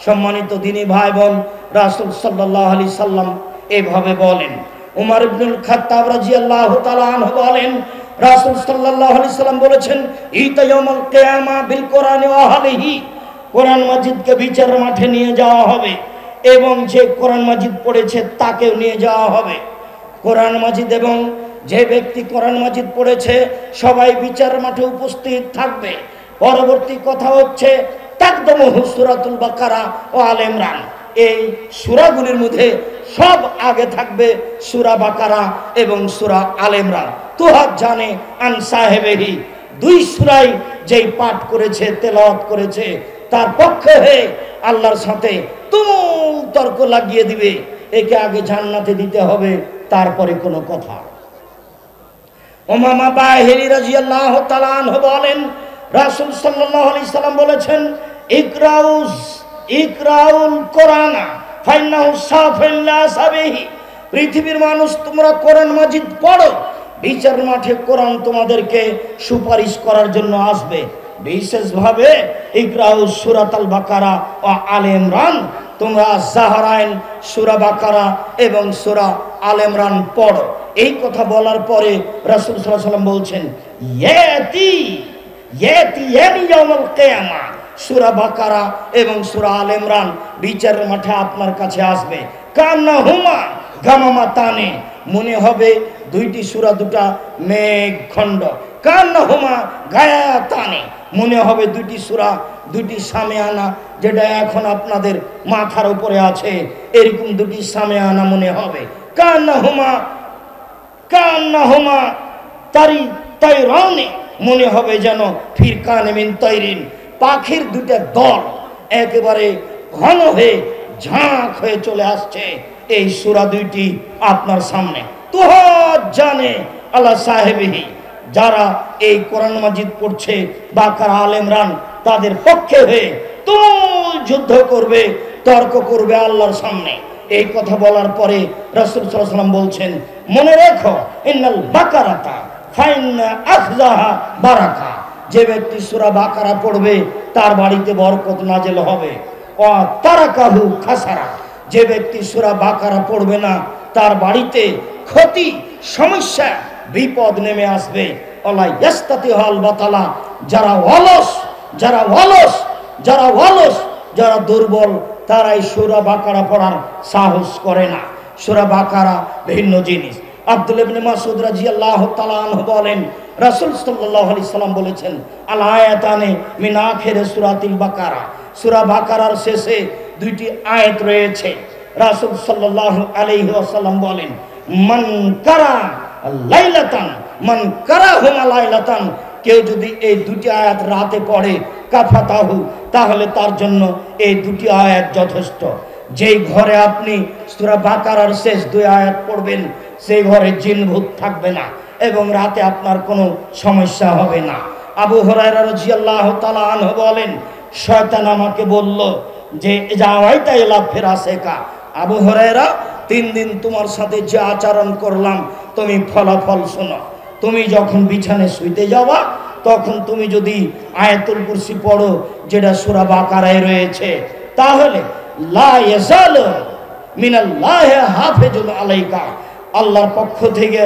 সম্মানিত দিনী ভাই বোন, রাসূল সাল্লাল্লাহু আলাইহি সাল্লাম এভাবে বলেন। উমর ইবনুল খাত্তাব রাদিয়াল্লাহু তাআলা আনহু বলেন, রাসূল সাল্লাল্লাহু আলাইহি সাল্লাম বলেছেন, ইতা ইয়াউমুল কিয়ামা বিল কোরআনি ওয়া আহলিহি, কোরআন মাজিদকে বিচারের মাঠে নিয়ে যাওয়া হবে এবং যে কোরআন মাজিদ পড়েছে তাকেও নিয়ে যাওয়া হবে। কোরআন মাজিদ এবং যে ব্যক্তি কোরআন মাজিদ পড়েছে সবাই বিচারের মাঠে উপস্থিত থাকবে। পরবর্তী কথা হচ্ছে তাকদমহু সূরাতুল বাকারা ও আলে ইমরান। এই সূরাগুলির মধ্যে সব আগে থাকবে সূরা বাকারা এবং সূরা আলে ইমরান। তুহাত জানে আন সাহেবেহি, দুই সূরাই যেই পাঠ করেছে, তেলাওয়াত করেছে, তার পক্ষে হয়ে আল্লাহর সাথে তুমুল তর্ক লাগিয়ে দিবে, একে আগে জান্নাতে দিতে হবে তারপরে কোনো কথা। উমামা বাহিরি রাদিয়াল্লাহু তাআলা আনহু বলেন, রাসূল সাল্লাল্লাহু আলাইহি সাল্লাম বলেছেন, ইকরাউল কোরআনা ফাইন্নাহু শাফিউল লিসাবিহি, পৃথিবীর মানুষ তোমরা কোরআন মাজিদ পড়ো, বিচার মাঠে কোরআন তোমাদেরকে সুপারিশ করার জন্য আসবে। বিশেষভাবে ইকরাউ সূরাতুল বাকারা ও আলে ইমরান, তোমরা জাহরাইন সূরা বাকারা এবং সূরা আলে ইমরান পড়ো। এই কথা বলার পরে রাসূল সাল্লাল্লাহু আলাইহি সাল্লাম বলছেন, ইয়াউমুল কিয়ামা, সূরা বাকারা এবং সূরা আলে ইমরান বিচারের মাঠে আপনার কাছে আসবে। কান্নাহুমা গামামাতানে, মনে হবে দুইটি সূরা দুটা মেঘখণ্ড। কান্নাহুমা গায়াতানে, মনে হবে দুইটি সূরা দুটি সামিয়ানা, যেটা এখন আপনাদের মাথার উপরে আছে, এরকম দুটি সামিয়ানা মনে হবে। কান্নাহুমা তাইরানে, মনে হবে যেন ফিরকান মিন তাইরিন, পাখির দুটো দল একেবারে ঘন হয়ে ঝাঁক হয়ে চলে আসছে। এই সূরা দুইটি আপনার সামনে। তুহাত জানে আলা সাহেবিহি, যারা এই কোরআন মাজিদ পড়ছে বাকারা আলে ইমরান, তাদের পক্ষে হয়ে তুমুল যুদ্ধ করবে, তর্ক করবে আল্লাহর সামনে। এই কথা বলার পরে রাসূল সাল্লাল্লাহু আলাইহি ওয়াসাল্লাম বলছেন, মনে রেখো, ইন্নাল বাকারাতা ফাইন্না আখযাহা বারাকা, যে ব্যক্তি সূরা বাকারা পড়বে তার বাড়িতে বরকত নাযিল হবে। ওয়া তারাকাহু খাসারা, যে ব্যক্তি সূরা বাকারা পড়বে না তার বাড়িতে ক্ষতি, সমস্যা, বিপদ নেমে আসবে। আল্লাহ ইয়াস্তাতিহাল বাতালা, যারা অলস, যারা দুর্বল, তারাই সূরা বাকারা পড়ার সাহস করে না। সূরা বাকারা ভিন্ন জিনিস। আব্দুল্লাহ ইবনে মাসউদ রাদিয়াল্লাহু তাআলা আনহু বলেন, রাসূল সাল্লাল্লাহু আলাইহি সাল্লাম বলেছেন, আল আয়াতানে মিন আখিরে সূরাতিল বাকারা, সূরা বাকারার শেষে দুইটি আয়াত রয়েছে। রাসূল সাল্লাল্লাহু আলাইহি ওয়াসাল্লাম বলেন, মান কারাহুমা লাইলাতান, কেউ যদি এই দুটি আয়াত রাতে পড়ে, কাফাতাহু, তাহলে তার জন্য এই দুটি আয়াত যথেষ্ট। যেই ঘরে আপনি সূরা বাকারার শেষ দুই আয়াত পড়বেন, সেই ঘরে জিন ভূত থাকবে না এবং রাতে আপনার কোনো সমস্যা হবে না। আবু হুরায়রা রাদিয়াল্লাহু তাআলা আনহু বলেন, শয়তান আমাকে বলল যে যাওয়াইতা ইলা ফিরাসিকা, আবু হুরায়রা, 3 দিন তোমার সাথে যে আচরণ করলাম তুমি ফলাফল শোনো। তুমি যখন বিছানে শুইতে যাবা তখন তুমি যদি আয়াতুল কুরসি পড়ো, যেটা সূরা বাকারায় রয়েছে, তাহলে লা ইয়াজালু মিনাল্লাহি হাফিজুন আলাইকা, আল্লাহর পক্ষ থেকে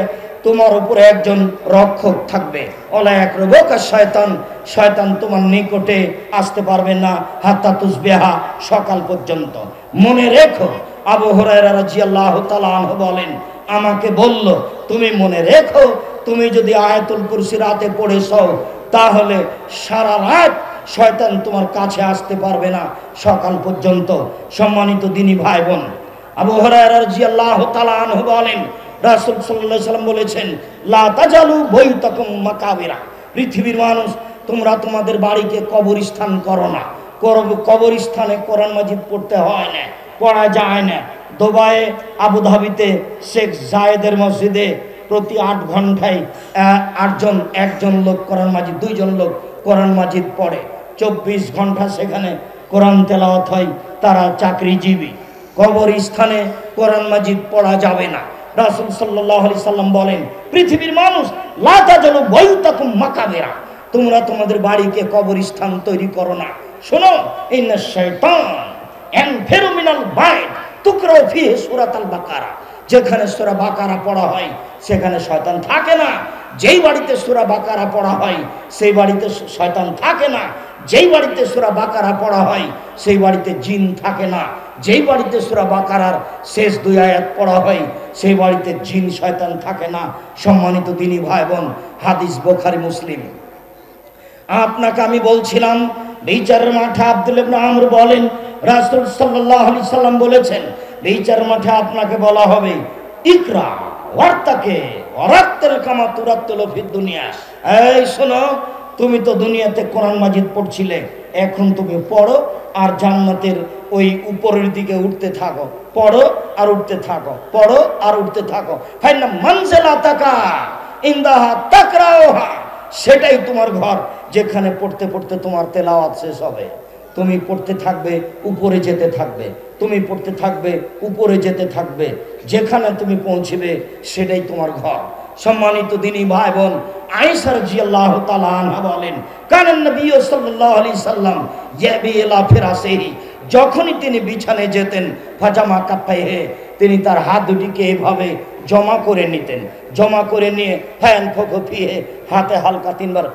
তোমার উপরে একজন রক্ষক থাকবে। ওলা ইয়াকরুবুকা শয়তান, শয়তান তোমার নিকটে আসতে পারবে না হাত্তা তুসবিহা, সকাল পর্যন্ত। মনে রেখো, আবু হুরায়রা রাদিয়াল্লাহু তাআলা আনহু বলেন, আমাকে বলল তুমি মনে রেখো, তুমি যদি আয়াতুল কুরসি রাতে পড়েছো তাহলে সারা রাত শয়তান তোমার কাছে আসতে পারবে না সকাল পর্যন্ত। সম্মানিত দিনী ভাই বোন, আবু হুরায়রা রাদিয়াল্লাহু তাআলা আনহু বলেন, রাসূল সাল্লাল্লাহু আলাইহি ওয়াসাল্লাম বলেছেন, লা তাজালু বাইতাকুম মাকাবিরা, পৃথিবীর মানুষ তোমরা তোমাদের বাড়িকে কবরস্থান করো না। কবরস্থানে কোরআন মাজিদ পড়তে হয় না, পড়া যায় না। দুবাইয়ে, আবুধাবিতে শেখ জায়েদের মসজিদে প্রতি 8 ঘন্টায় একজন লোক কোরআন মাজিদ, 2 জন লোক কোরআন মাজিদ পড়ে। 24 ঘন্টা সেখানে কোরআন তেলাওয়াত হয়, তারা চাকরিজীবী। কবরস্থানে কোরআন মাজিদ পড়া যাবে না। রাসূল সাল্লাল্লাহু আলাইহি সাল্লাম বলেন, পৃথিবীর মানুষ লা তাজালু বাইতাকুম মাকাবিরা, তোমরা তোমাদের বাড়িকে কবরস্থান তৈরি করো না। শোনো, ইন্নাশ শাইতান ইয়ানফিরু মিনাল বাইত তুকরাউ ফিহি সূরাতুল বাকারা। যেখানে সূরা বাকারা পড়া হয় সেখানে শয়তান থাকে না। যেই বাড়িতে সূরা বাকারা পড়া হয় সেই বাড়িতে শয়তান থাকে না। যেই বাড়িতে সূরা বাকারা পড়া হয় সেই বাড়িতে জিন থাকে না। যেই বাড়িতে সূরা বাকারার শেষ 2 আয়াত পড়া হয় সেই বাড়িতে জিন শয়তান থাকে না। সম্মানিত দিনী ভাই বোন, হাদিস বুখারী মুসলিম। আপনাকে আমি বলছিলাম বিচারের মাঠে আব্দুল্লাহ ইবনে আমর বলেন রাসূল সাল্লাল্লাহু আলাইহি সাল্লাম বলেছেন বিচারের মাঠে আপনাকে বলা হবে ইকরা ওয়ারতাকে ওয়ারাত্তাল কামা তুরাত্তুল ফিদ দুনিয়া। এই শোনো, তুমি তো দুনিয়াতে কোরআন মাজিদ পড়ছিলে, এখন তুমি পড়ো আর জান্নাতের ওই উপরের দিকে উঠতে থাকো, পড়ো আর উঠতে থাকো, পড়ো আর উঠতে থাকো। ফাইনা মানজিলাতাকা ইনদাহা তাকরাউহা, সেটাই তোমার ঘর যেখানে পড়তে পড়তে তোমার তেলাওয়াত শেষ হবে। তুমি পড়তে থাকবে, উপরে যেতে থাকবে, তুমি পড়তে থাকবে, উপরে যেতে থাকবে, যেখানে তুমি পৌঁছবে সেটাই তোমার ঘর। সম্মানিত দিনী ভাই বোন, আয়েশা রাদিয়াল্লাহু তাআলা আনহা বলেন কানান নবী সাল্লাল্লাহু আলাইহি সাল্লাম ইয়াবি ইলা ফিরাসিহি, যখনই তিনি বিছানায় যেতেন ফাজামা কাফাইহে, তিনি তার হাত দুটিকে এভাবে জমা করে নিতেন, জমা করে নিয়ে ফ্যান ফোকো ফিহে, হাতে হালকা 3 বার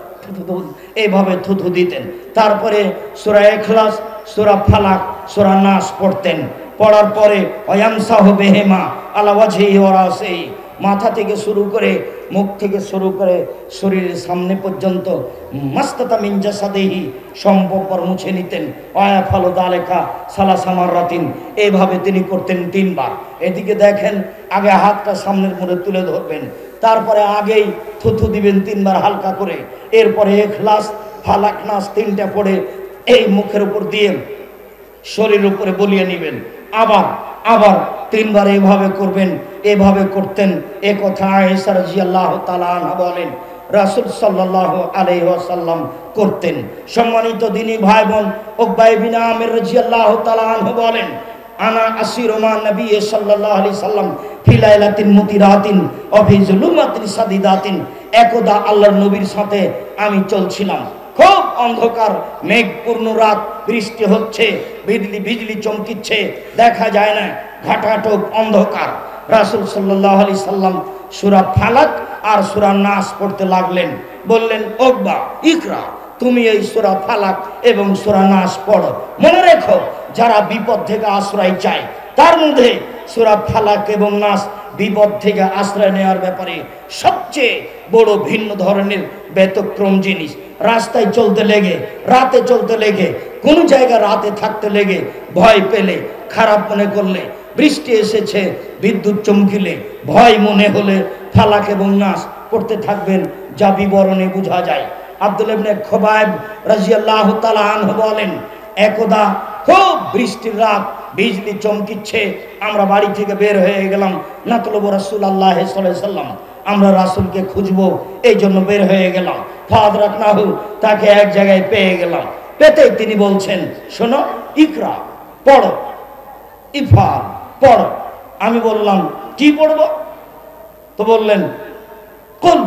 এইভাবে থুথু দিতেন। তারপরে সূরা ইখলাস, সূরা ফালাক, সূরা নাস পড়তেন। পড়ার পরে ওয়ামসাহু বিহিমা আলা ওয়াজহিহি ওয়া রাসিহি, মাথা থেকে শুরু করে মুখ থেকে শুরু করে শরীরের সামনে পর্যন্ত মাস্তাতা মিন জাসাদিহি সম্পর্ক মুছে নিতেন। ওয়া ফালু দালিকা সালাসা মাররাতিন, এইভাবে তিনি করতেন 3 বার। এদিকে দেখেন, আগে হাতটা সামনের মধ্যে তুলে ধরবেন, তারপরে আগেই থুথু দিবেন 3 বার হালকা করে, এরপরে ইখলাস ফালাক নাস 3টা পড়ে এই মুখের উপর দিয়ে শরীরের উপরে বলিয়ে নেবেন, আবার আবার 3 বার এইভাবে করবেন। এভাবে করতেন। এ কথা আয়েশা রাদিয়াল্লাহু তাআলা আনহা বলেন রাসূল সাল্লাল্লাহু আলাইহি ওয়াসাল্লাম করতেন। সম্মানিত দিনী ভাই বোন, উকবা ইবনে আমির রাদিয়াল্লাহু তাআলা আনহু বলেন আনা আসিরু মা নবী সাল্লাল্লাহু আলাইহি সাল্লাম ফি লাইলাতিন মুতিরাতিন ওয়া ফি যুলুমাতিন সাদিদাতিন, একদা আল্লাহর নবীর সাথে আমি চলছিলাম, খুব অন্ধকার, মেঘপূর্ণ রাত, বৃষ্টি হচ্ছে, বিজলি বিজলি চমকিচ্ছে, দেখা যায় না, ঘাটাঘাট অন্ধকার। রাসূল সাল্লাল্লাহু আলাইহি সাল্লাম সূরা ফালাক আর সূরা নাস পড়তে লাগলেন। বললেন উকবা ইকরা, তুমি এই সূরা ফালাক এবং সূরা নাস পড়ো। মনে রেখো, যারা বিপদ থেকে আশ্রয় চায় তার মধ্যে সূরা ফালাক এবং নাস বিপদ থেকে আশ্রয় নেওয়ার ব্যাপারে সবচেয়ে বড় ভিন্ন ধরনের ব্যতিক্রম জিনিস। রাস্তায় চলতে লেগে, রাতে চলতে লেগে, কোন জায়গায় রাতে থাকতে লেগে ভয় পেলে, খারাপ মনে করলে, বৃষ্টি এসেছে, বিদ্যুৎ চমকিলে, ভয় মনে হলে ফালাক এবং নাস পড়তে থাকবেন, যা বিবরণে বোঝা যায়। আব্দুল্লাহ ইবনে খুবাইব রাদিয়াল্লাহু তাআলা আনহু বলেন একদা খুব বৃষ্টির রাত, বিজলি চমকিচ্ছে, আমরা বাড়ি থেকে বের হয়ে গেলাম, নাতলব রাসূলুল্লাহ সাল্লাল্লাহু আলাইহি সাল্লাম, আমরা রাসূলকে খুঁজবো, এই জন্য বের হয়ে গেলাম। ফাদরাকনাহু, তাকে এক জায়গায় পেয়ে গেলাম। পেতেই তিনি বলছেন শোনো ইকরা, পড়ো, ইফাল, পড়ো। আমি বললাম কি পড়বো? তো বললেন কুল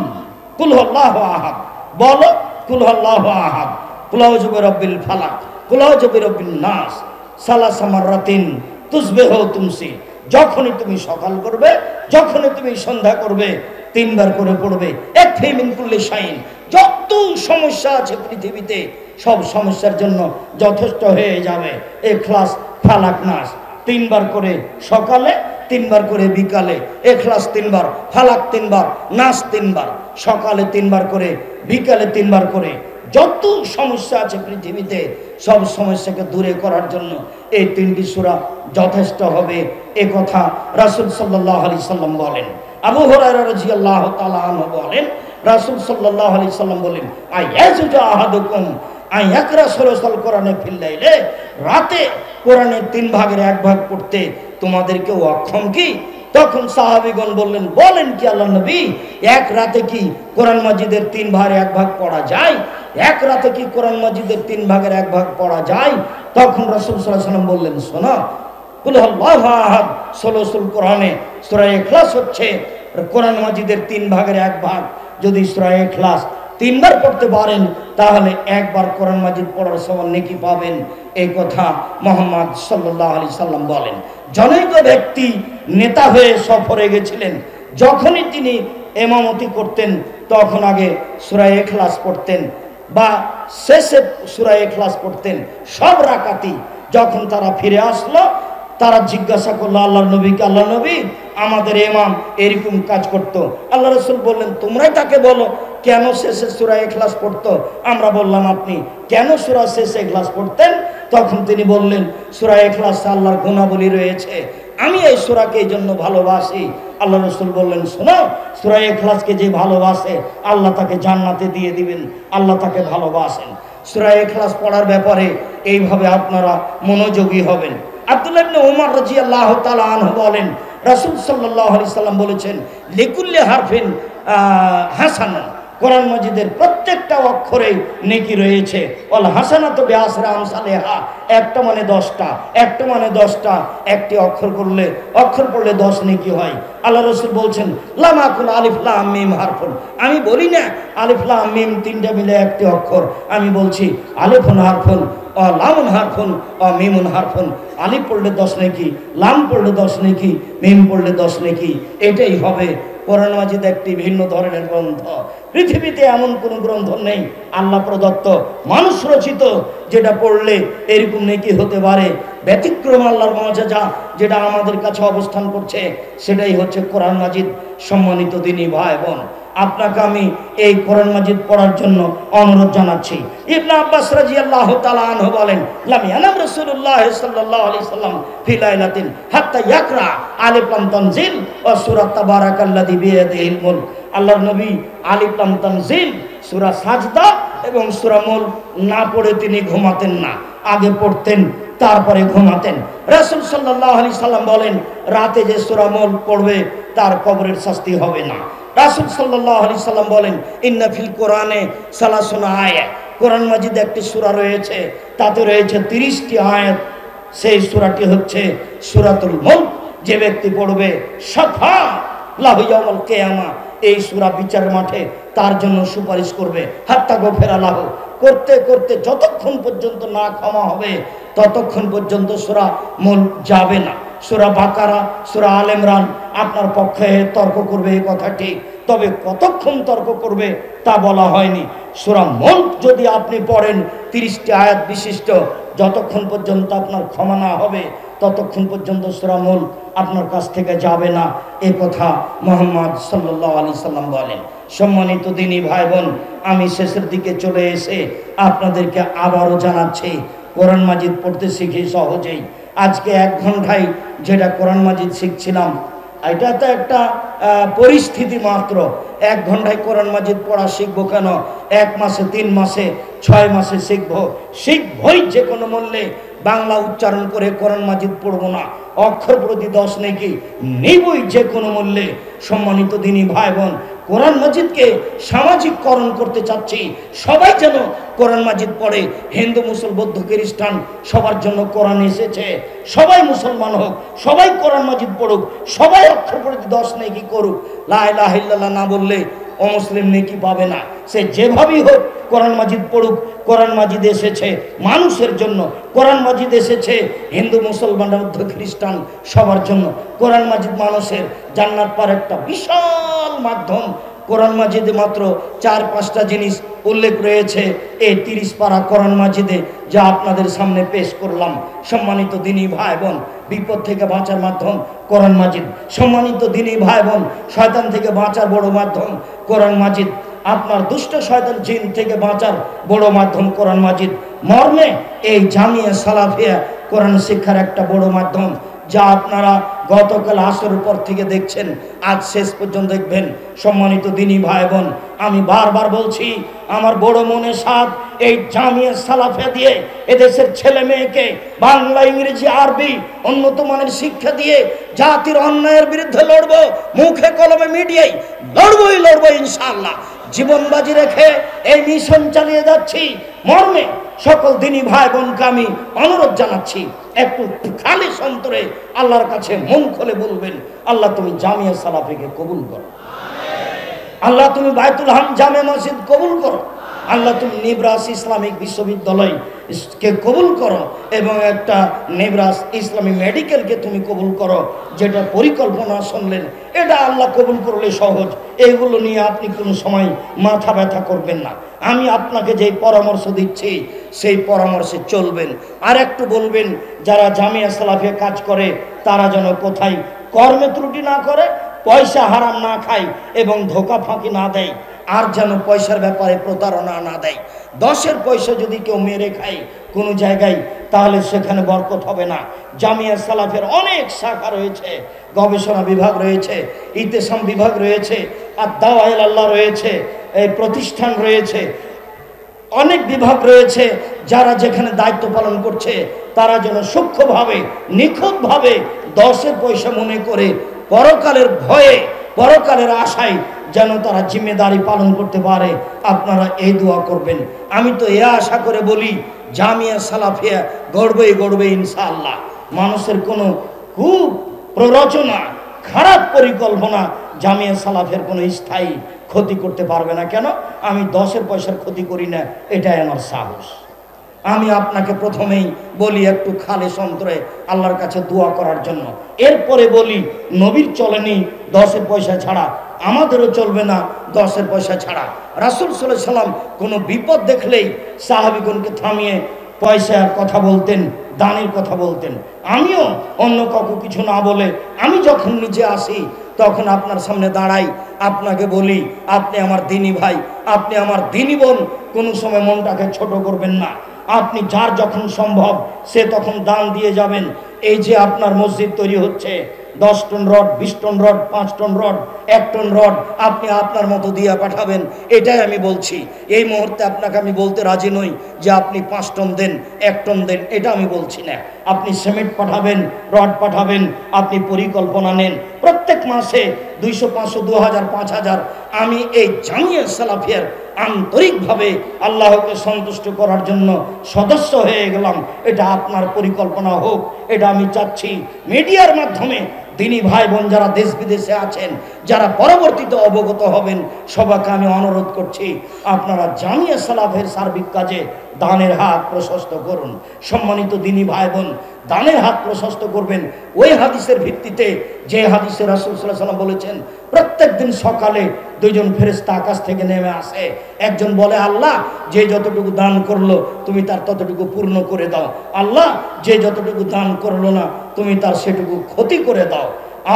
কুল হুয়াল্লাহু আহাদ, বলো কুল হুয়াল্লাহু আহাদ, কুল আউযু বিরাব্বিল ফালাক, কুল আউযু বিরাব্বিন নাস, সালাসা মাররাতিন তুসবিহু তুমসি, যখনই তুমি সকাল করবে, যখনই তুমি সন্ধ্যা করবে, 3 বার করে পড়বে। একফি মিন কুল্লি শাইইন, যত সমস্যা আছে পৃথিবীতে সব সমস্যার জন্য যথেষ্ট হয়ে যাবে ইখলাস ফালাক নাস। 3 বার করে সকালে, 3 বার করে বিকালে, ইখলাস 3 বার, ফালাক 3 বার, নাস 3 বার, সকালে 3 বার করে, বিকালে 3 বার করে। যত সমস্যা আছে পৃথিবীতে সব সমস্যাকে দূরে করার জন্য এই 3টি সূরা যথেষ্ট হবে, এ কথা রাসূল সাল্লাল্লাহু আলাইহি সাল্লাম বলেন। আবু হুরায়রা রাদিয়াল্লাহু তাআলা আনহু বলেন রাসূল সাল্লাল্লাহু আলাইহি সাল্লাম বলেন আয়াজু আহাদুকুম আয়াকরা সুরাতুল কোরআনে ফিল লাইলে, রাতে কোরআনের 3 ভাগের 1 ভাগ পড়তে তোমাদের কেউ অক্ষম কি? তখন সাহাবীগণ বললেন বলেন কি আল্লাহর নবী, এক রাতে কি কোরআন মাজিদের 3 ভাগের 1 ভাগ পড়া যায়? এক রাতে কি কোরআন মাজিদের 3 ভাগের 1 ভাগ পড়া যায়? তখন রাসূল সাল্লাল্লাহু আলাইহি সাল্লাম বললেন শোনো, কুল হুয়াল্লাহু আহাদ সূরাতুল কোরআনে সূরা ইখলাস হচ্ছে কোরআন মাজিদের 3 ভাগের 1 ভাগ। যদি সূরা ইখলাস 3 বার পড়তে পারেন তাহলে একবার কোরআন মাজিদ পড়ার সমান নেকি পাবেন, এই কথা মুহাম্মদ সাল্লাল্লাহু আলাইহি সাল্লাম বলেন। জনৈক ব্যক্তি নেতা হয়ে সফরে গেছিলেন, যখনই তিনি ইমামতি করতেন তখন আগে সূরা ইখলাস পড়তেন বা শেষে সূরা ইখলাস পড়তেন সব রাকাতি। যখন তারা ফিরে আসলো তারা জিজ্ঞাসা করলো আল্লাহর নবীকে, আল্লাহ নবী আমাদের ইমাম এরকম কাজ করতো। আল্লাহ রাসূল বললেন তোমরাই তাকে বলো কেন শেষে সূরা ইখলাস পড়তো। আমরা বললাম আপনি কেন সূরা শেষে ইখলাস পড়তেন? তখন তিনি বললেন সূরা ইখলাসে আল্লাহর গুণাবলী রয়েছে, আমি এই সূরাকে এই জন্য ভালোবাসি। আল্লাহ রাসূল বললেন শোনো, সূরা ইখলাসকে যে ভালোবাসে আল্লাহ তাকে জান্নাতে দিয়ে দিবেন, আল্লাহ তাকে ভালোবাসেন। সূরা ইখলাস পড়ার ব্যাপারে এইভাবে আপনারা মনোযোগী হবেন। আব্দুল্লাহ ইবনে উমর রাদিয়াল্লাহু তাআলা আনহু বলেন রাসূল সাল্লাল্লাহু আলাইহি সাল্লাম বলেছেন লিকুল্লি হারফিন হাসানান, কোরআন মাজিদের প্রত্যেকটা অক্ষরে নেকি রয়েছে। ওয়াল হাসানাতু বিআশরি আমসালিহা, একটা মানে 10টা, একটা মানে 10টা, একটি অক্ষর পড়লে 10 নেকি হয়। আল্লাহ রাসূল বলছেন লাম আকুল আলিফ লাম মিম হারফুন, আমি বলি না আলিফ লাম মিম তিনটা মিলে একটি অক্ষর, আমি বলছি আলিফুন হারফুন ও লামুন হারফুন ও মিমুন হারফুন। আলিফ পড়লে 10 নেকি, লাম পড়লে 10 নেকি, মিম পড়লে 10 নেকি, এটাই হবে। কোরআন মাজিদ একটি ভিন্ন ধরনের গ্রন্থ, পৃথিবীতে এমন কোনো গ্রন্থ নেই আল্লাহ প্রদত্ত মানুষ রচিত যেটা পড়লে এরকম নেকি হতে পারে। ব্যতিক্রম আল্লাহর মুআজিজা যেটা আমাদের কাছে অবস্থান করছে সেটাই হচ্ছে কোরআন মাজিদ। সম্মানিত দ্বীনি ভাই বোন, আপনাকে আমি এই কোরআন মাজিদ পড়ার জন্য অনুরোধ জানাচ্ছি। ইবনে আব্বাস রাদিয়াল্লাহু তাআলা আনহু বলেন লাম ইয়ানাম রাসূলুল্লাহ সাল্লাল্লাহু আলাইহি সাল্লাম ফি লাইলাতিন হাত্তা ইয়াকরা আলিফ লাম তানজিল ওয়া সূরা তাবারাকাল্লাযী বিয়াদিহিল মুলক। আল্লাহর নবী আলিফ লাম তানজিল, সূরা সাজদা এবং সূরা মুলক না পড়ে তিনি ঘুমাতেন না, আগে পড়তেন তারপরে ঘুমাতেন। রাসূল সাল্লাল্লাহু আলাইহি সাল্লাম বলেন রাতে যে সূরা মুলক পড়বে তার কবরের শাস্তি হবে না। রাসূল সাল্লাল্লাহু আলাইহি সাল্লাম বলেন ইন্না ফিল কোরআনে সালাসুনা আয়াত, কোরআন মাজিদে একটি সূরা রয়েছে তাতে রয়েছে 30টি আয়াত। সেই সূরাটি হচ্ছে সূরাতুল মুলক। যে ব্যক্তি পড়বে শাফা লাহু ইয়াউমাল কিয়ামা, এই সূরা বিচারের মাঠে তার জন্য সুপারিশ করবে। হাত্তা গফিরা লাহু, করতে করতে যতক্ষণ পর্যন্ত না ক্ষমা হবে ততক্ষণ পর্যন্ত সূরা মুলক যাবে না। সূরা বাকারা, সূরা আলে ইমরান আপনার পক্ষে তর্ক করবে এই কথা ঠিক, তবে কতক্ষণ তর্ক করবে তা বলা হয়নি। সূরা মুলক যদি আপনি পড়েন 30টি আয়াত বিশিষ্ট, যতক্ষণ পর্যন্ত আপনার ক্ষমা না হবে ততক্ষণ পর্যন্ত সূরা মুলক আপনার কাছ থেকে যাবে না, এই কথা মুহাম্মদ সাল্লাল্লাহু আলাইহি সাল্লাম বলেন। সম্মানিত দ্বীনি ভাই বোন, আমি শেষের দিকে চলে এসে আপনাদেরকে আবারও জানাচ্ছি কোরআন মাজিদ পড়তে শিখি সহজেই। আজকে 1 ঘন্টায় যেটা কোরআন মাজিদ শিখছিলাম এটা তো একটা পরিস্থিতি মাত্র। 1 ঘন্টায় কোরআন মাজিদ পড়া শিখবো কেন? 1 মাসে, 3 মাসে, 6 মাসে শিখবই যে কোনো মূল্যে। বাংলা উচ্চারণ করে কোরআন মাজিদ পড়বো না, অক্ষর প্রতি 10 নেকি নিবই যে কোনো মূল্যে। সম্মানিত দ্বীনি ভাই বোন, কোরআন মাজিদকে সামাজিককরণ করতে চাচ্ছি, সবাই যেন কোরআন মাজিদ পড়ে। হিন্দু, মুসল, বৌদ্ধ, খ্রিস্টান সবার জন্য কোরআন এসেছে, সবাই মুসলমান হোক, সবাই কোরআন মাজিদ পড়ুক, সবাই অক্ষর প্রতি 10 নেকি করুক। লা ইলাহা ইল্লাল্লাহ না বললে অমুসলিম নেকি পাবে না। সে যেভাবেই হোক কোরআন মাজিদ পড়ুক। কোরআন মাজিদ এসেছে মানুষের জন্য, কোরআন মাজিদ এসেছে হিন্দু, মুসলমান, বৌদ্ধ, খ্রিস্টান সবার জন্য। কোরআন মাজিদ মানুষের জান্নাত পাওয়ার একটা বিশাল মাধ্যম। কোরআন মাজিদে মাত্র 4-5টা জিনিস উল্লেখ রয়েছে এই 30 পারা কোরআন মাজিদে, যা আপনাদের সামনে পেশ করলাম। সম্মানিত দ্বীনি ভাই বোন, বিপদ থেকে বাঁচার মাধ্যম কোরআন মাজিদ। সম্মানিত দ্বীনি ভাই বোন, শয়তান থেকে বাঁচার বড় মাধ্যম কোরআন মাজিদ। আপনার দুষ্ট শয়তান জিন থেকে বাঁচার বড় মাধ্যম কোরআন মাজিদ। মর্মে এই জামিয়া সালাফিয়া কোরআন শিক্ষার একটা বড় মাধ্যম, যা আপনারা গতকাল আসরের পর থেকে দেখছেন, আজ শেষ পর্যন্ত দেখবেন। সম্মানিত দ্বীনি ভাই বোন, আমি বারবার বলছি আমার বড় মনে সাধ এই জামিয়া সালাফিয়া দিয়ে এদেশের ছেলে মেয়েকে বাংলা, ইংরেজি, আরবি উন্নত মানের শিক্ষা দিয়ে জাতির অন্যায়ের বিরুদ্ধে লড়বো। মুখে কলমে মিডিয়ায় লড়বো ইনশাআল্লাহ। জীবন বাজি রেখে এই মিশন চালিয়ে যাচ্ছি। মর্মে সকল দ্বীনি ভাই বোনকে আমি অনুরোধ জানাচ্ছি, একটু খালি অন্তরে আল্লাহর কাছে মন খুলে বলবেন, আল্লাহ তুমি জামিয়া সালাফিকে কবুল করো। আল্লাহ তুমি বায়তুল হাম জামে মসজিদ কবুল করো। আল্লাহ তুমি নেবরাস ইসলামিক বিশ্ববিদ্যালয় কে কবুল করো এবং একটা নেবরাস ইসলামী মেডিকেলকে তুমি কবুল করো। যেটা পরিকল্পনা শুনলেন এটা আল্লাহ কবুল করলে সহজ, এগুলো নিয়ে আপনি কোনো সময় মাথা ব্যথা করবেন না। আমি আপনাকে যেই পরামর্শ দিচ্ছি সেই পরামর্শে চলবেন। আর একটু বলবেন যারা জামিয়া সালাফিয়া কাজ করে তারা যেন কোথায় কর্মে ত্রুটি না করে, পয়সা হারাম না খায় এবং ধোকা ফাঁকি না দেয়, আর যেন পয়সার ব্যাপারে প্রতারণা না দেয়। 10-এর পয়সা যদি কেউ মেরে খায় কোনো জায়গায় তাহলে সেখানে বরকত হবে না। জামিয়া সালাফের অনেক শাখা রয়েছে, গবেষণা বিভাগ রয়েছে, ইতেসাম বিভাগ রয়েছে, আর দাওয়া ইলাল্লাহ রয়েছে, এই প্রতিষ্ঠান রয়েছে, অনেক বিভাগ রয়েছে। যারা যেখানে দায়িত্ব পালন করছে তারা যেন সূক্ষ্মভাবে নিখুঁতভাবে 10-এর পয়সা মনে করে পরকালের ভয়ে পরকালের আশায় যেন তারা জিম্মেদারি পালন করতে পারে। আপনারা এই দোয়া করবেন। আমি তো এ আশা করে বলি জামিয়া সালাফিয়া গড়বে গড়বে ইনশাআল্লাহ। মানুষের কোনো খুব প্ররোচনা খারাপ পরিকল্পনা জামিয়া সালাফের কোনো স্থায়ী ক্ষতি করতে পারবে না। কেন? আমি 10-এর পয়সার ক্ষতি করি না, এটাই আমার সাহস। আমি আপনাকে প্রথমেই বলি একটু খালেস অন্তরে আল্লাহর কাছে দোয়া করার জন্য। এরপরে বলি নবীর চলেনি 10-এর পয়সা ছাড়া, আমাদেরও চলবে না 10-এর পয়সা ছাড়া। রাসূল সাল্লাল্লাহু আলাইহি সাল্লাম কোনো বিপদ দেখলেই সাহাবীগণকে থামিয়ে পয়সার কথা বলতেন, দানের কথা বলতেন। আমিও অন্য কাউকে কিছু না বলে আমি যখন নিজে আসি তখন আপনার সামনে দাঁড়াই, আপনাকে বলি আপনি আমার দিনী ভাই, আপনি আমার দিনী বোন, কোনো সময় মনটাকে ছোট করবেন না। আপনি যার যখন সম্ভব সে তখন দান দিয়ে যাবেন। এই যে আপনার মসজিদ তৈরি হচ্ছে, 10 ton rod, 20 ton rod, 5 ton rod, 1 ton rod আপনি আপনার মতো দিয়ে পাঠাবেন, এটাই আমি বলছি। এই মুহূর্তে আপনাকে আমি বলতে রাজি নই যে আপনি 5 টন দেন, 1 টন দেন, এটা আমি বলছি না। আপনি সিমেন্ট পাঠাবেন, রড পাঠাবেন, আপনি পরিকল্পনা নেন প্রত্যেক মাসে 200, 500, 2000, 5000। আমি এই জামিয়া সালাফিয়ার আন্তরিকভাবে আল্লাহকে সন্তুষ্ট করার জন্য সদস্য হয়ে গেলাম, এটা আপনার পরিকল্পনা হোক, এটা আমি চাচ্ছি। মিডিয়ার মাধ্যমে দিনী ভাই বোন যারা দেশ বিদেশে আছেন, যারা পরবর্তীতে অবগত হবেন, সবাইকে আমি অনুরোধ করছি আপনারা জামিয়া সালাফের সার্বিক কাজে দানের হাত প্রশস্ত করুন। সম্মানিত দিনী ভাই বোন, দানের হাত প্রশস্ত করবেন ওই হাদিসের ভিত্তিতে যে হাদিসে রাসূল সাল্লাল্লাহু আলাইহি ওয়াসাল্লাম বলেছেন প্রত্যেক দিন সকালে 2 জন ফেরেশতা আকাশ থেকে নেমে আসে। একজন বলে আল্লাহ যে যতটুকু দান করলো তুমি তার ততটুকু পূর্ণ করে দাও, আল্লাহ যে যতটুকু দান করলো না তুমি তার সেটুকু ক্ষতি করে দাও।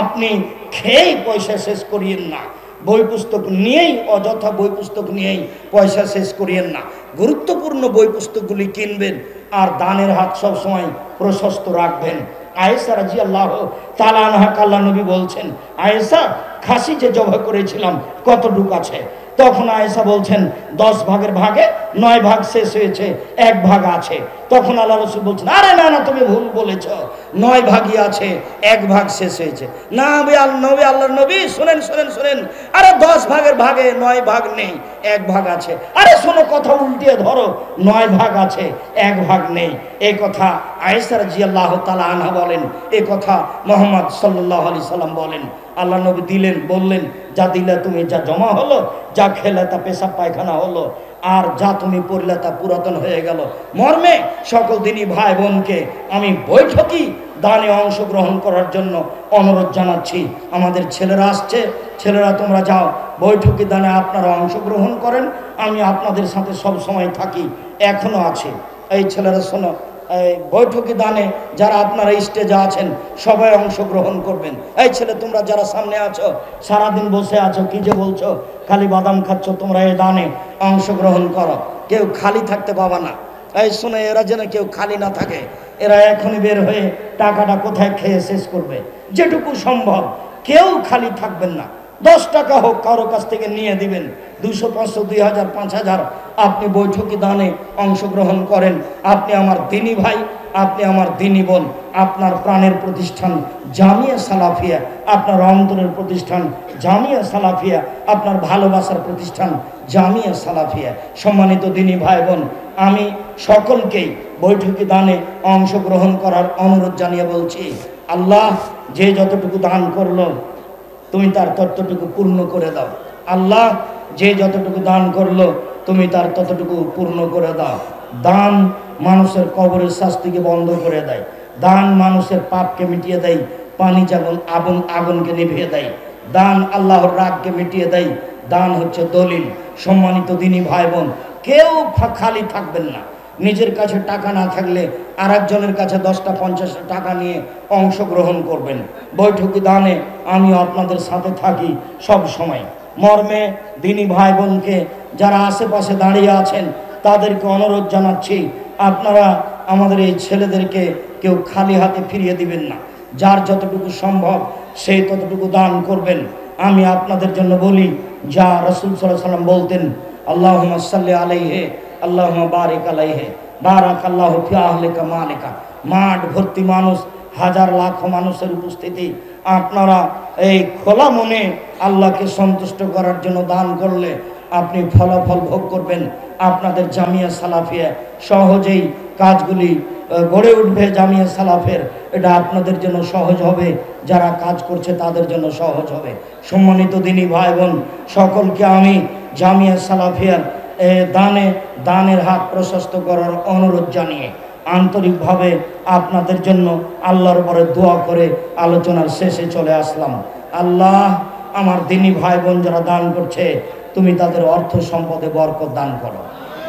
আপনি খেয়েই পয়সা শেষ করিয়েন না, বই পুস্তক নিয়েই অযথা বই পুস্তক নিয়েই পয়সা শেষ করিয়েন না। গুরুত্বপূর্ণ বই পুস্তকগুলি কিনবেন আর দানের হাত সব সময় প্রশস্ত রাখবেন। আয়েশা রাদিয়াল্লাহু তাআলা আনহা আল্লাহর নবী বলছেন, আয়েশা খাসি যে জবাই করেছিলাম কতটুকু আছে? তখন আয়েশা বলছেন 10 ভাগের ভাগে 9 ভাগ শেষ হয়েছে, 1 ভাগ আছে। তখন আল্লাহ রাসূল বলছেন, আরে না না তুমি ভুল বলেছ, 9 ভাগই আছে, 1 ভাগ শেষ হয়েছে। না নবী, আল্লাহর নবী শুনেন শুনেন শুনেন, আরে 10 ভাগের ভাগে 9 ভাগ নেই, 1 ভাগ আছে। আরে শোনো কথা উল্টিয়ে ধরো, 9 ভাগ আছে, 1 ভাগ নেই। এই কথা আয়েশা রাদিয়াল্লাহু তাআলা আনহা বলেন, এই কথা মুহাম্মদ সাল্লাল্লাহু আলাইহি সাল্লাম বলেন। আল্লাহ নবী দিলেন, বললেন যা দিলে তুমি, যা জমা হলো, যা খেলে তা পেশাব পায়খানা হলো, আর যা তুমি পড়লে তা পুরাতন হয়ে গেল। মর্মে সকল দিনী ভাই বোনকে আমি বৈঠকি দানে অংশগ্রহণ করার জন্য অনুরোধ জানাচ্ছি। আমাদের ছেলেরা আসছে, ছেলেরা তোমরা যাও বৈঠকি দানে আপনারা অংশগ্রহণ করেন, আমি আপনাদের সাথে সব সময় থাকি, এখনো আছে। এই ছেলেরা শোনো, এই বৈঠকি দানে যারা আপনারা স্টেজে আছেন সবাই অংশগ্রহণ করবেন। এই ছেলে তোমরা যারা সামনে আছো, সারাদিন বসে আছো, কি যে বলছো, খালি বাদাম খাচ্ছ, তোমরা এই দানে অংশগ্রহণ করো, কেউ খালি থাকতে পাবা না। এই শোনো, এরা যেন কেউ খালি না থাকে। এরা এখনই বের হয়ে টাকাটা কোথায় খেয়ে শেষ করবে, যেটুকু সম্ভব কেউ খালি থাকবেন না। 10 টাকা হোক কারো কাছ থেকে নিয়ে দিবেন, 200, 500, 2000, 5000 আপনি বৈঠকি দানে অংশগ্রহণ করেন। আপনি আমার দিনী ভাই, আপনি আমার দিনী বোন, আপনার প্রাণের প্রতিষ্ঠান জামিয়া সালাফিয়া, আপনার অন্তরের প্রতিষ্ঠান জামিয়া সালাফিয়া, আপনার ভালোবাসার প্রতিষ্ঠান জামিয়া সালাফিয়া। সম্মানিত দিনী ভাই বোন, আমি সকলকেই বৈঠকি দানে অংশগ্রহণ করার অনুরোধ জানিয়ে বলছি, আল্লাহ যে যতটুকু দান করলো তুমি তার ততটুকু পূর্ণ করে দাও। আল্লাহ যে যতটুকু দান করলো তুমি তার ততটুকু পূর্ণ করে দাও। দান মানুষের কবরের শাস্তিকে বন্ধ করে দেয়, দান মানুষের পাপকে মিটিয়ে দেয়, পানি যেমন আগুনকে নিভিয়ে দেয়, দান আল্লাহর রাগকে মিটিয়ে দেয়। দান হচ্ছে দলিল। সম্মানিত দিনী ভাই বোন, কেউ খালি থাকবেন না। নিজের কাছে টাকা না থাকলে আর একজনের কাছে 10টা 50টা টাকা নিয়ে অংশগ্রহণ করবেন। বৈঠকি দানে আমি আপনাদের সাথে থাকি সব সময়। মর্মে দিনী ভাই বোনকে যারা আশেপাশে দাঁড়িয়ে আছেন তাদেরকে অনুরোধ জানাচ্ছি, আপনারা আমাদের এই ছেলেদেরকে কেউ খালি হাতে ফিরিয়ে দিবেন না। যার যতটুকু সম্ভব সেই ততটুকু দান করবেন। আমি আপনাদের জন্য বলি, যা রাসূল সাল্লাল্লাহু আলাইহি ওয়াসাল্লাম বলতেন, আল্লাহুম্মা সাল্লি আলাইহি আল্লাহুম্মা বারিক আলাইহি বারাকাল্লাহু ফি আহলিকা মালিকা। মাঠ ভর্তি মানুষ, হাজার লাখ মানুষের উপস্থিতি, আপনারা এই খোলা মনে আল্লাহকে সন্তুষ্ট করার জন্য দান করলে আপনি ফলাফল ভোগ করবেন। আপনাদের জামিয়া সালাফিয়া সহজেই কাজগুলি গড়ে উঠবে। জামিয়া সালাফের এটা আপনাদের জন্য সহজ হবে, যারা কাজ করছে তাদের জন্য সহজ হবে। সম্মানিত দিনী ভাই বোন, সকলকে আমি জামিয়া সালাফিয়ার দানের হাত প্রশস্ত করার অনুরোধ জানিয়ে আন্তরিকভাবে আপনাদের জন্য আল্লাহর উপরে দোয়া করে আলোচনার শেষে চলে আসলাম। আল্লাহ, আমার দিনী ভাই বোন যারা দান করছে, তুমি তাদের অর্থ সম্পদে বরকত দান করো,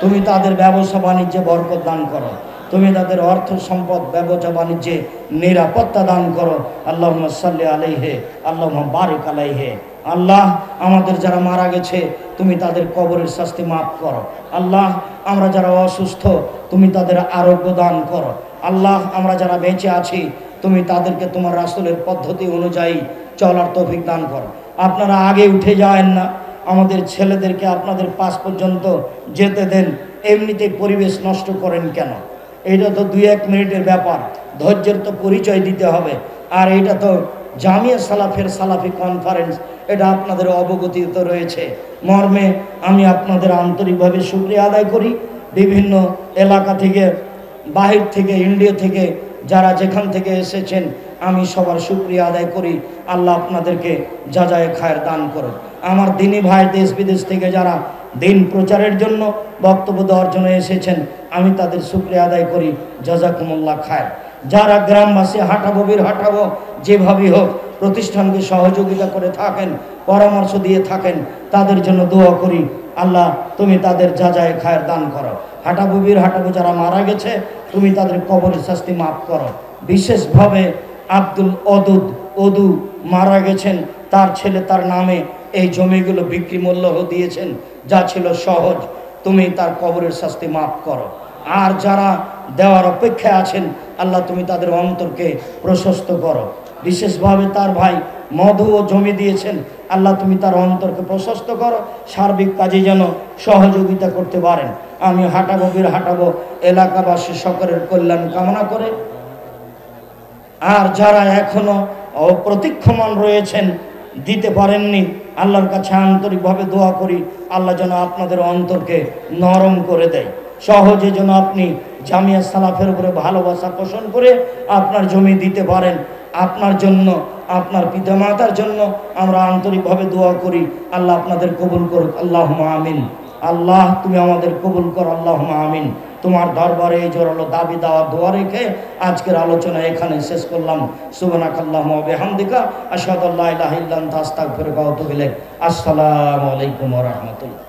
তুমি তাদের ব্যবসা বাণিজ্যে বরকত দান করো, তুমি তাদের অর্থ সম্পদ ব্যবসা বাণিজ্যে নিরাপত্তা দান করো। আল্লাহুম্মা সাল্লি আলাইহি আল্লাহুম্মা বারিক আলাইহি। আল্লাহ, আমাদের যারা মারা গেছে তুমি তাদের কবরের শাস্তি মাফ করো। আল্লাহ, আমরা যারা অসুস্থ তুমি তাদের আরোগ্য দান করো। আল্লাহ, আমরা যারা বেঁচে আছি তুমি তাদেরকে তোমার রাসূলের পদ্ধতি অনুযায়ী চলার তৌফিক দান করো। আপনারা আগে উঠে যায়েন না, আমাদের ছেলেদেরকে আপনাদের পাশ পর্যন্ত যেতে দেন। এমনিতেই পরিবেশ নষ্ট করেন কেন? এটা তো 2-1 মিনিটের ব্যাপার, ধৈর্যের তো পরিচয় দিতে হবে। আর এটা তো জামিয়া সালাফের সালাফি কনফারেন্স, এটা আপনাদের অবগতিত রয়েছে। মর্মে আমি আপনাদের আন্তরিকভাবে শুকরিয়া আদায় করি। বিভিন্ন এলাকা থেকে, বাহির থেকে, ইন্ডিয়া থেকে যারা যেখান থেকে এসেছেন আমি সবার শুকরিয়া আদায় করি। আল্লাহ আপনাদেরকে জাযায়ে খায়ের দান করুন। আমার দিনী ভাই দেশ বিদেশ থেকে যারা দিন প্রচারের জন্য বক্তব্য দেওয়ার জন্য এসেছেন আমি তাদের শুকরিয়া আদায় করি। জাযাকুমুল্লাহ খায়ের। যারা গ্রামবাসী হাঁটাবো বীর হাঁটাবো যেভাবেই হোক প্রতিষ্ঠানকে সহযোগিতা করে থাকেন, পরামর্শ দিয়ে থাকেন, তাদের জন্য দোয়া করি। আল্লাহ, তুমি তাদের জাযায়ে খায়ের দান করো। হাঁটাবো বীর হাঁটাবো যারা মারা গেছে তুমি তাদের কবরের শাস্তি মাফ করো। বিশেষভাবে আব্দুল অদু মারা গেছেন, তার ছেলে তার নামে এই জমিগুলো বিক্রি মূল্য দিয়েছেন, যা ছিল সহজ, তুমি তার কবরের শাস্তি মাফ করো। আর যারা দেওয়ার অপেক্ষায় আছেন আল্লাহ তুমি তাদের অন্তরকে প্রশস্ত করো। বিশেষভাবে তার ভাই মধুও জমি দিয়েছেন, আল্লাহ তুমি তার অন্তরকে প্রশস্ত করো, সার্বিক কাজে যেন সহযোগিতা করতে পারেন। আমি হাঁটাবো বীর হাঁটাবো এলাকাবাসী সকলের কল্যাণ কামনা করে, আর যারা এখনো প্রতীক্ষমান রয়েছেন দিতে পারেননি আল্লাহর কাছে আন্তরিকভাবে দোয়া করি আল্লাহ যেন আপনাদের অন্তরকে নরম করে দেয়। সহজে যেন আপনি জামিয়া সালাফের উপরে ভালোবাসা পোষণ করে আপনার জমি দিতে পারেন। আপনার জন্য, আপনার পিতামাতার জন্য আমরা আন্তরিকভাবে দোয়া করি। আল্লাহ আপনাদের কবুল করুক, আল্লাহুম্মা আমিন। আল্লাহ তুমি আমাদের কবুল করো, আল্লাহুম্মা আমিন। তোমার দরবারে এই জোরালো দাবি দেওয়া দোয়া রেখে আজকের আলোচনা এখানে শেষ করলাম। সুবহানাকাল্লাহুম্মা ওয়া বিহামদিকা আশহাদু আল্লা ইলাহা ইল্লা আনতা আস্তাগফিরুকা ওয়া আতুবু ইলাইক। আসসালামু আলাইকুম ওয়া রাহমাতুল্লাহ।